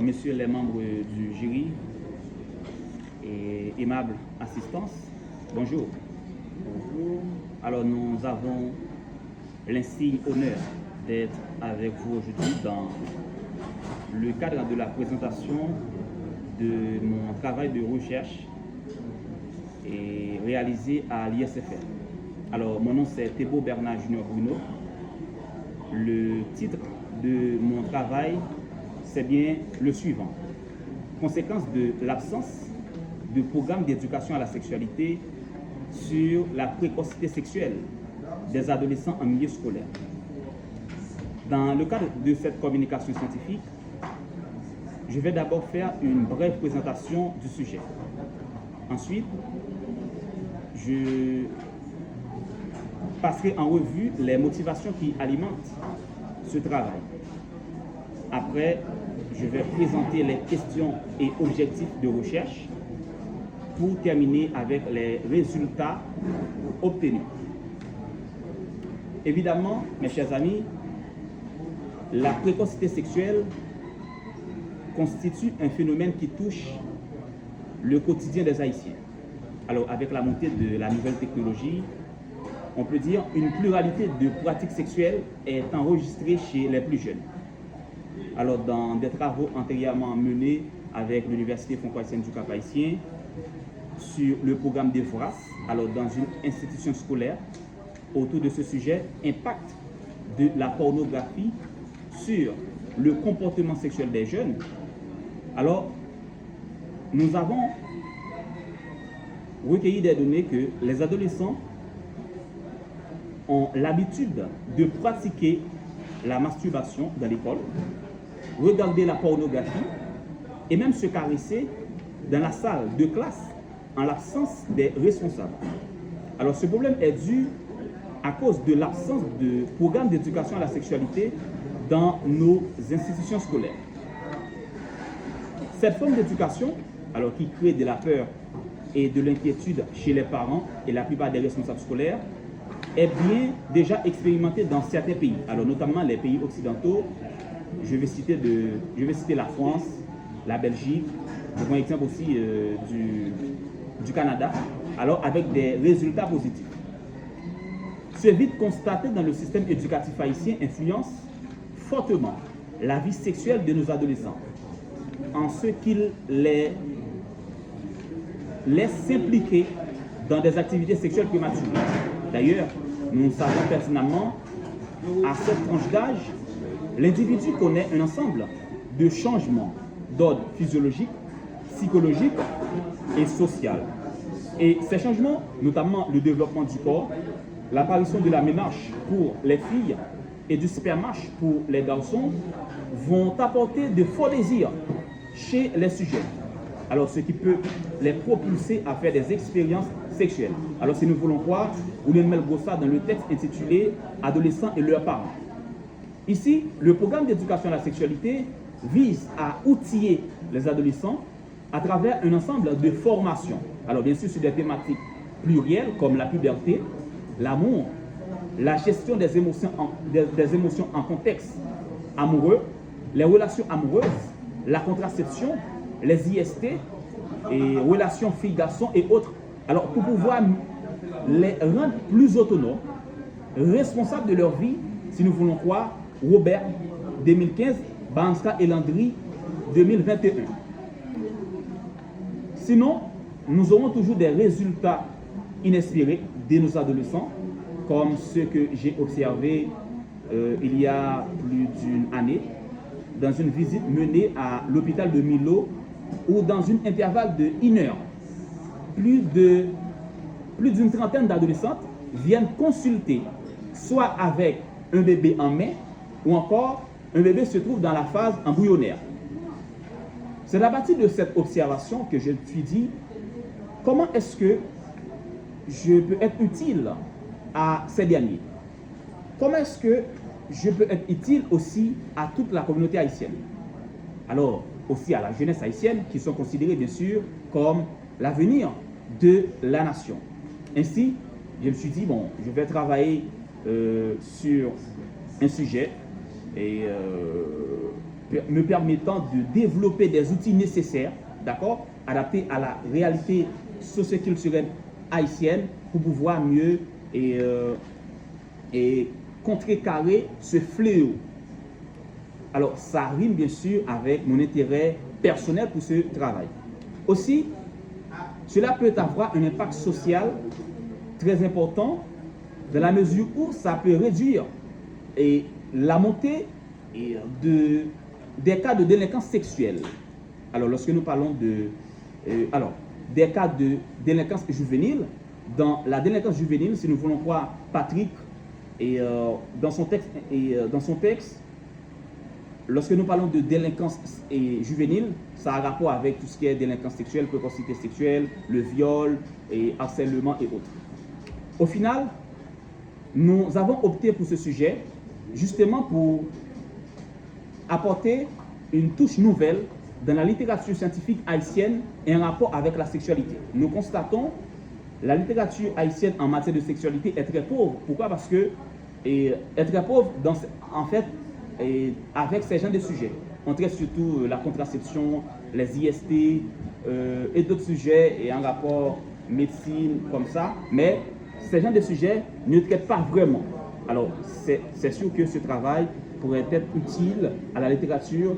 Messieurs les membres du jury et aimable assistance, bonjour. Bonjour. Alors nous avons l'insigne honneur d'être avec vous aujourd'hui dans le cadre de la présentation de mon travail de recherche et réalisé à l'ISFR. Alors mon nom c'est Thébault Bernard Junior Bruno. Le titre de mon travail c'est bien le suivant. Conséquence de l'absence de programme d'éducation à la sexualité sur la précocité sexuelle des adolescents en milieu scolaire. Dans le cadre de cette communication scientifique, je vais d'abord faire une brève présentation du sujet. Ensuite, je passerai en revue les motivations qui alimentent ce travail. Après, je vais présenter les questions et objectifs de recherche pour terminer avec les résultats obtenus. Évidemment, mes chers amis, la précocité sexuelle constitue un phénomène qui touche le quotidien des Haïtiens. Alors, avec la montée de la nouvelle technologie, on peut dire une pluralité de pratiques sexuelles est enregistrée chez les plus jeunes. Alors, dans des travaux antérieurement menés avec l'Université franco-haïtienne du Cap-Haïtien sur le programme d'EVRAS, alors dans une institution scolaire, autour de ce sujet, impact de la pornographie sur le comportement sexuel des jeunes. Alors, nous avons recueilli des données que les adolescents ont l'habitude de pratiquer la masturbation dans l'école, regarder la pornographie et même se caresser dans la salle de classe en l'absence des responsables. Alors ce problème est dû à cause de l'absence de programme d'éducation à la sexualité dans nos institutions scolaires. Cette forme d'éducation, alors qui crée de la peur et de l'inquiétude chez les parents et la plupart des responsables scolaires, est bien déjà expérimentée dans certains pays, alors notamment les pays occidentaux. Je vais citer la France, la Belgique, je prends l'exemple aussi du Canada, alors avec des résultats positifs. Ce vide constaté dans le système éducatif haïtien influence fortement la vie sexuelle de nos adolescents, en ce qu'il les laisse s'impliquer dans des activités sexuelles prématurées. D'ailleurs, nous savons pertinemment, à cette tranche d'âge, l'individu connaît un ensemble de changements d'ordre physiologique, psychologique et social. Et ces changements, notamment le développement du corps, l'apparition de la ménarche pour les filles et du spermage pour les garçons, vont apporter de forts désirs chez les sujets. Alors, ce qui peut les propulser à faire des expériences sexuelles. Alors, si nous voulons croire William Melgosa dans le texte intitulé « Adolescents et leurs parents ». Ici, le programme d'éducation à la sexualité vise à outiller les adolescents à travers un ensemble de formations. Alors, bien sûr, sur des thématiques plurielles comme la puberté, l'amour, la gestion des émotions en contexte amoureux, les relations amoureuses, la contraception, les IST, et relations filles-garçons et autres. Alors, pour pouvoir les rendre plus autonomes, responsables de leur vie, si nous voulons croire Robert 2015, Banska et Landry 2021. Sinon, nous aurons toujours des résultats inespérés de nos adolescents, comme ceux que j'ai observés il y a plus d'une année, dans une visite menée à l'hôpital de Milo, où dans un intervalle de 1 heure, plus d'une trentaine d'adolescentes viennent consulter, soit avec un bébé en main, ou encore un bébé se trouve dans la phase embryonnaire. C'est à partir de cette observation que je me suis dit, comment est-ce que je peux être utile à ces derniers? Comment est-ce que je peux être utile aussi à toute la communauté haïtienne? Alors, aussi à la jeunesse haïtienne, qui sont considérés bien sûr comme l'avenir de la nation. Ainsi, je me suis dit, bon, je vais travailler sur un sujet et me permettant de développer des outils nécessaires, d'accord, adaptés à la réalité socioculturelle haïtienne pour pouvoir mieux et contrecarrer ce fléau. Alors, ça rime bien sûr avec mon intérêt personnel pour ce travail. Aussi, cela peut avoir un impact social très important dans la mesure où ça peut réduire la montée des cas de délinquance sexuelle. Alors, lorsque nous parlons des cas de délinquance juvénile, dans la délinquance juvénile, si nous voulons croire Patrick, dans son texte, lorsque nous parlons de délinquance juvénile, ça a rapport avec tout ce qui est délinquance sexuelle, précocité sexuelle, le viol, et harcèlement et autres. Au final, nous avons opté pour ce sujet justement pour apporter une touche nouvelle dans la littérature scientifique haïtienne et en rapport avec la sexualité. Nous constatons la littérature haïtienne en matière de sexualité est très pauvre. Pourquoi? Parce que est très pauvre en fait avec ces genres de sujets. On traite surtout la contraception, les IST et d'autres sujets et en rapport médecine comme ça, mais ces genres de sujets ne traitent pas vraiment. Alors c'est sûr que ce travail pourrait être utile à la littérature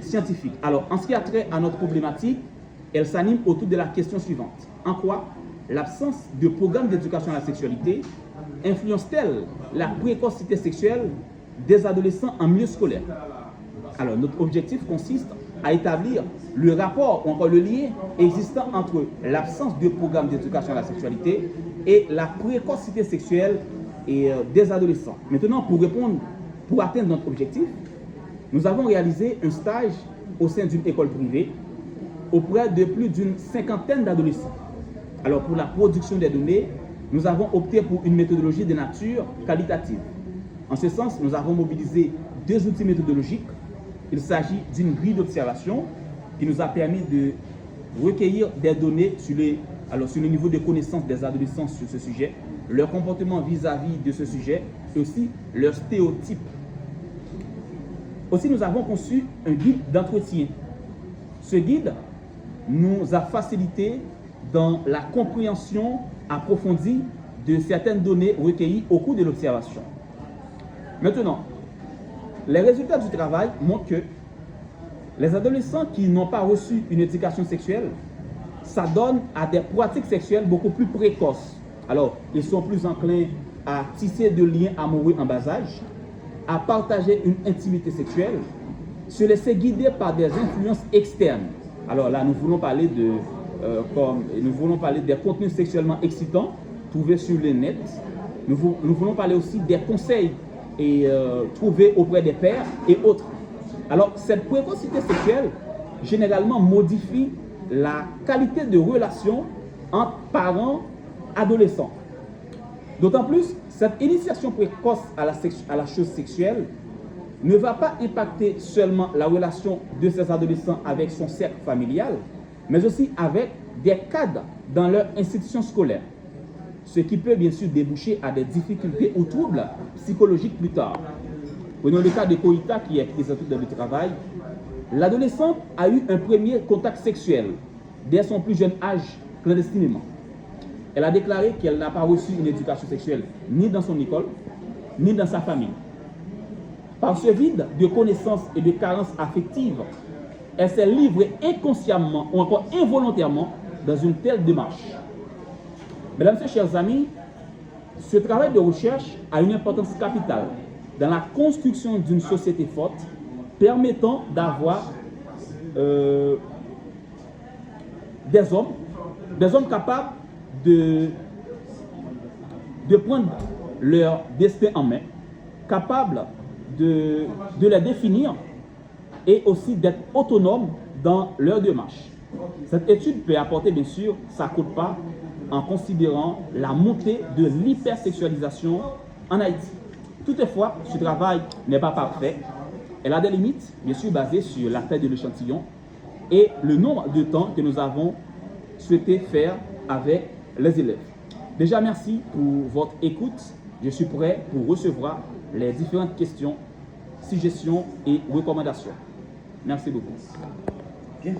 scientifique. Alors en ce qui a trait à notre problématique, elle s'anime autour de la question suivante. En quoi l'absence de programme d'éducation à la sexualité influence-t-elle la précocité sexuelle des adolescents en milieu scolaire? Alors, notre objectif consiste à établir le rapport ou encore le lien existant entre l'absence de programme d'éducation à la sexualité et la précocité sexuelle des adolescents. Maintenant, pour atteindre notre objectif, nous avons réalisé un stage au sein d'une école privée auprès de plus d'une cinquantaine d'adolescents. Alors, pour la production des données, nous avons opté pour une méthodologie de nature qualitative. En ce sens, nous avons mobilisé deux outils méthodologiques. Il s'agit d'une grille d'observation qui nous a permis de recueillir des données sur le niveau de connaissance des adolescents sur ce sujet, leur comportement vis-à-vis de ce sujet et aussi leurs stéréotypes. Aussi, nous avons conçu un guide d'entretien. Ce guide nous a facilité dans la compréhension approfondie de certaines données recueillies au cours de l'observation. Maintenant, les résultats du travail montrent que les adolescents qui n'ont pas reçu une éducation sexuelle s'adonnent à des pratiques sexuelles beaucoup plus précoces. Alors, ils sont plus enclins à tisser de liens amoureux en bas âge, à partager une intimité sexuelle, se laisser guider par des influences externes. Alors là, nous voulons parler des contenus sexuellement excitants trouvés sur le net. Nous voulons parler aussi des conseils trouvés auprès des pairs et autres. Alors, cette précocité sexuelle, généralement, modifie la qualité de relation entre parents adolescents. D'autant plus, cette initiation précoce à la chose sexuelle ne va pas impacter seulement la relation de ces adolescents avec son cercle familial, mais aussi avec des cadres dans leur institution scolaire, ce qui peut bien sûr déboucher à des difficultés ou troubles psychologiques plus tard. Prenons le cas de Koïta qui est présenté dans le travail. L'adolescente a eu un premier contact sexuel dès son plus jeune âge clandestinement. Elle a déclaré qu'elle n'a pas reçu une éducation sexuelle ni dans son école, ni dans sa famille. Par ce vide de connaissances et de carences affectives, elle s'est livrée inconsciemment ou encore involontairement dans une telle démarche. Mesdames et chers amis, ce travail de recherche a une importance capitale dans la construction d'une société forte permettant d'avoir des hommes capables de prendre leur destin en main, capables de les définir et aussi d'être autonomes dans leur démarche. Cette étude peut apporter bien sûr sa quote-part en considérant la montée de l'hypersexualisation en Haïti. Toutefois, ce travail n'est pas parfait. Elle a des limites, bien sûr basées sur la taille de l'échantillon et le nombre de temps que nous avons souhaité faire avec les élèves. Déjà, merci pour votre écoute. Je suis prêt pour recevoir les différentes questions suggestions et recommandations. Merci beaucoup. Bien.